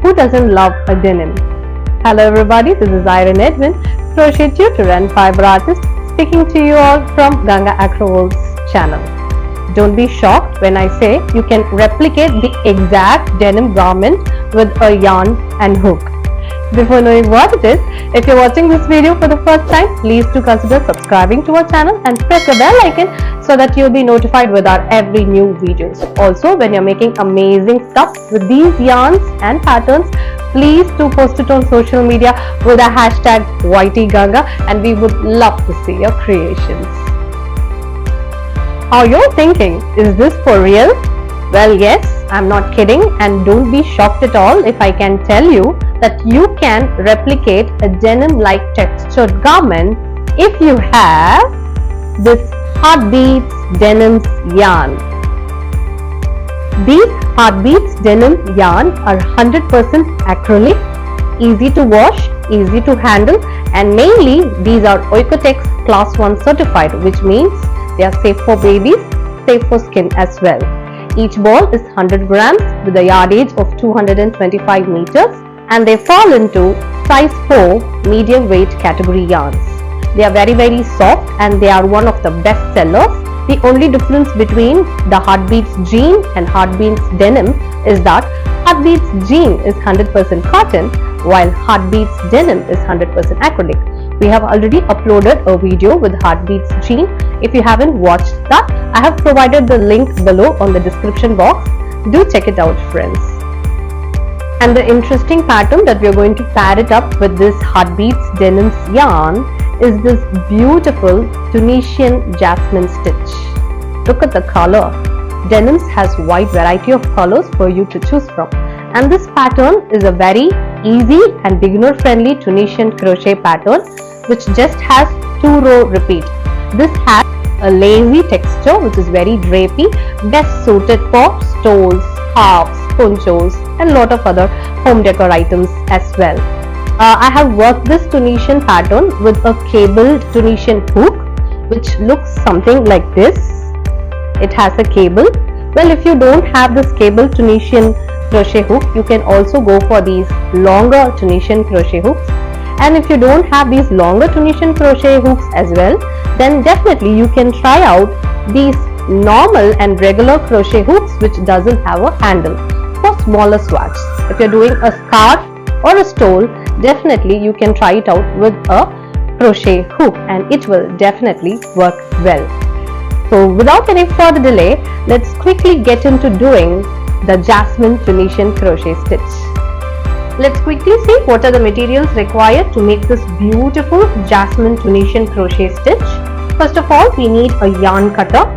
Who doesn't love a denim? Hello everybody, this is Irene Edwin, crochet tutor and fiber artist, speaking to you all from Ganga channel. Don't be shocked when I say you can replicate the exact denim garment with a yarn and hook. Before knowing what it is, if you're watching this video for the first time, please do consider subscribing to our channel and press the bell icon so that you'll be notified with our every new videos. Also, when you're making amazing stuff with these yarns and patterns, please do post it on social media with a hashtag #YTGanga and we would love to see your creations. Are you thinking, is this for real? Well, yes, I'm not kidding, and don't be shocked at all if I can tell you that you can replicate a denim-like textured garment if you have this Heartbeats Denimz yarn. These Heartbeats Denim yarn are 100% acrylic, easy to wash, easy to handle, and mainly these are OEKO-TEX Class I certified, which means they are safe for babies, safe for skin as well. Each ball is 100 grams with a yardage of 225 meters and they fall into size 4 medium weight category yarns. They are very soft and they are one of the best sellers. The only difference between the Heartbeats jean and Heartbeats denim is that Heartbeats jean is 100% cotton while Heartbeats denim is 100% acrylic. We have already uploaded a video with Heartbeats jean. If you haven't watched that, I have provided the link below on the description box. Do check it out, friends. And the interesting pattern that we are going to pair it up with this Heartbeats Denimz yarn is this beautiful Tunisian Jasmine stitch. Look at the color. Denimz has wide variety of colors for you to choose from. And this pattern is a very easy and beginner friendly Tunisian crochet pattern which just has 2-row repeat. This has a lacy texture which is very drapey, best suited for stoles, scarves, ponchos and lot of other home decor items as well. I have worked this Tunisian pattern with a cabled Tunisian hook which looks something like this. It has a cable. Well, if you don't have this cabled Tunisian crochet hook, you can also go for these longer Tunisian crochet hooks. And if you don't have these longer Tunisian crochet hooks as well, then definitely you can try out these normal and regular crochet hooks which doesn't have a handle for smaller swatches. If you're doing a scarf or a stole, definitely you can try it out with a crochet hook and it will definitely work well. So without any further delay, let's quickly get into doing the Jasmine Tunisian crochet stitch. Let's quickly see what are the materials required to make this beautiful Jasmine Tunisian crochet stitch. First of all, we need a yarn cutter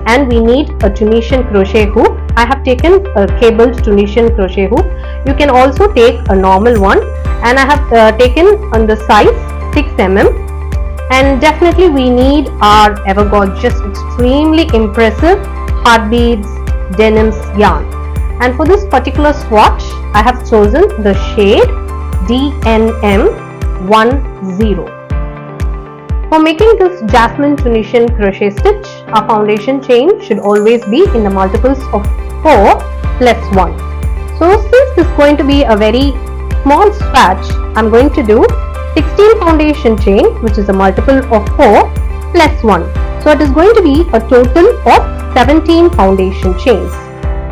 and we need a Tunisian crochet hook. I have taken a cabled Tunisian crochet hook. You can also take a normal one and I have taken on the size 6 mm. And definitely we need our ever gorgeous, extremely impressive Heartbeats Denimz yarn. And for this particular swatch, I have chosen the shade DNM 10. For making this Jasmine Tunisian crochet stitch, our foundation chain should always be in the multiples of 4 plus 1. So since this is going to be a very small swatch, I'm going to do 16 foundation chain, which is a multiple of 4 plus 1. So it is going to be a total of 17 foundation chains.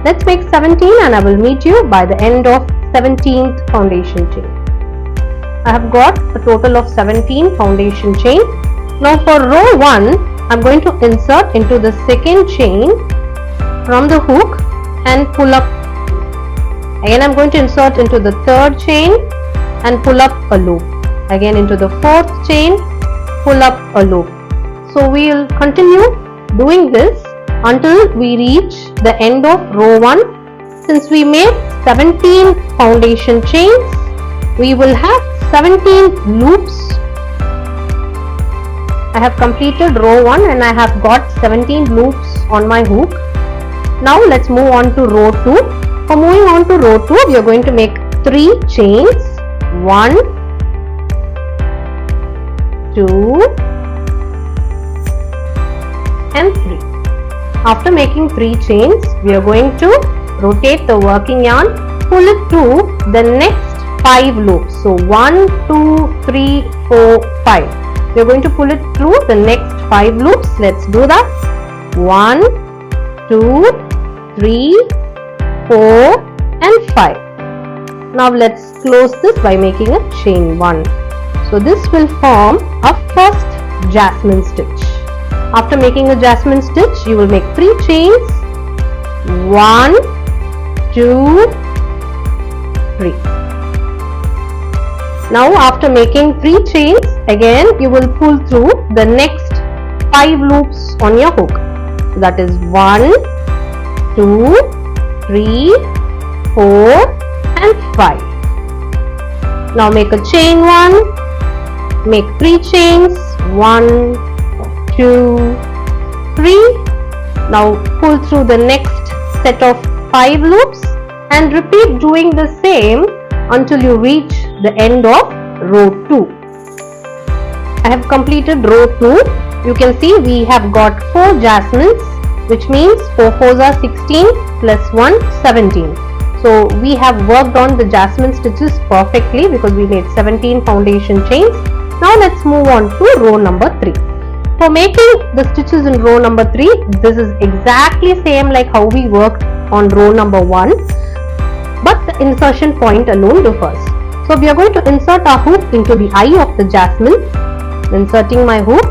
Let's make 17 and I will meet you by the end of 17th foundation chain. I have got a total of 17 foundation chain. Now for row 1, I'm going to insert into the second chain from the hook and pull up. Again I'm going to insert into the third chain and pull up a loop. Again into the fourth chain, pull up a loop. So we will continue doing this until we reach the end of row 1. Since we made 17 foundation chains, we will have 17 loops. I have completed row 1 and I have got 17 loops on my hook. Now let's move on to row 2. For moving on to row 2, we are going to make 3 chains. 1, 2 and 3. After making 3 chains, we are going to rotate the working yarn pull it through the next 5 loops. So 1, 2, 3, 4, 5. We are going to pull it through the next 5 loops. Let's do that. 1, 2, 3, 4 and 5. Now let's close this by making a chain 1. So this will form a first jasmine stitch. After making a jasmine stitch, you will make 3 chains. 1, 2, 3. Now after making 3 chains, again you will pull through the next 5 loops on your hook. So that is 1, 2, 3, 4 and 5. Now make a chain 1, make 3 chains, 1, 2, 3. Now pull through the next set of 5 loops and repeat doing the same until you reach the end of row 2. I have completed row 2. You can see we have got 4 jasmines, which means 4 4s are 16 plus 1 17. So we have worked on the jasmine stitches perfectly because we made 17 foundation chains. Now let's move on to row number 3. For making the stitches in row number 3, this is exactly same like how we worked on row number 1, but the insertion point alone differs. So we are going to insert our hook into the eye of the jasmine. Inserting my hook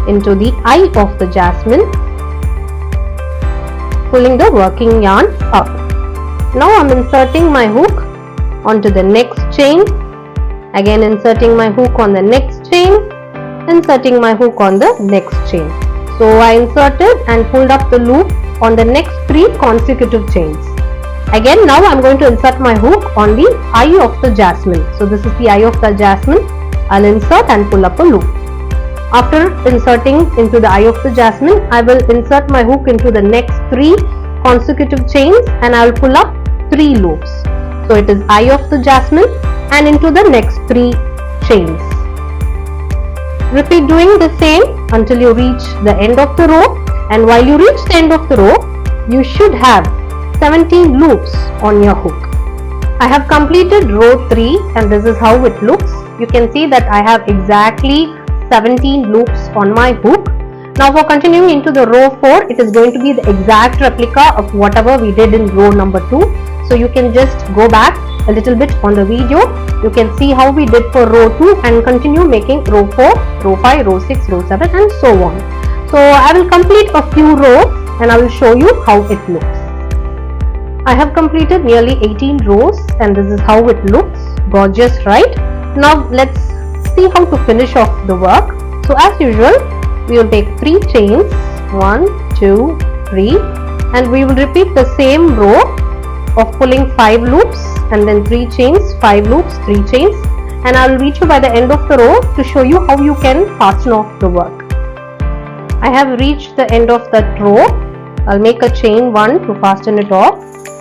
into the eye of the jasmine, pulling the working yarn up. Now I am inserting my hook onto the next chain, again inserting my hook on the next chain, inserting my hook on the next chain. So I inserted and pulled up the loop on the next 3 consecutive chains. Again now I am going to insert my hook on the eye of the jasmine. So this is the eye of the jasmine. I'll insert and pull up a loop. After inserting into the eye of the jasmine, I will insert my hook into the next 3 consecutive chains and I will pull up 3 loops. So it is eye of the jasmine and into the next 3 chains. Repeat doing the same until you reach the end of the row, and while you reach the end of the row, you should have 17 loops on your hook. I have completed row 3 and this is how it looks. You can see that I have exactly 17 loops on my hook. Now for continuing into the row 4, it is going to be the exact replica of whatever we did in row number 2. So you can just go back a little bit on the video. You can see how we did for row 2 and continue making row 4, row 5, row 6, row 7 and so on. So I will complete a few rows and I will show you how it looks. I have completed nearly 18 rows and this is how it looks. Gorgeous, right? Now let's see how to finish off the work. So as usual, we will take 3 chains, 1, 2, 3 and we will repeat the same row of pulling 5 loops and then 3 chains, 5 loops, 3 chains, and I will reach you by the end of the row to show you how you can fasten off the work. I have reached the end of that row. I'll make a chain 1 to fasten it off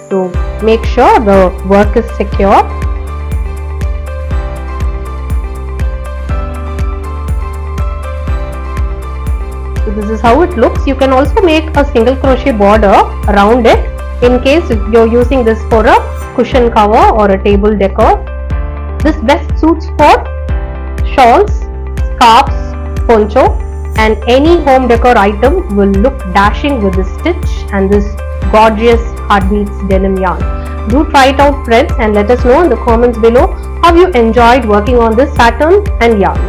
to make sure the work is secure. So this is how it looks. You can also make a single crochet border around it in case if you're using this for a cushion cover or a table decor. This best suits for shawls, scarves, poncho, and any home decor item will look dashing with this stitch and this gorgeous heartbeats denim yarn. Do try it out friends and let us know in the comments below how you enjoyed working on this pattern and yarn.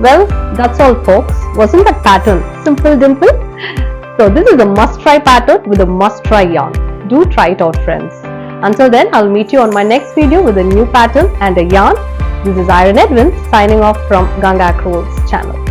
Well, that's all folks. Wasn't that pattern simple dimple? So this is a must try pattern with a must try yarn. Do try it out friends. Until then, I'll meet you on my next video with a new pattern and a yarn. This is Iron Edwin signing off from Ganga channel.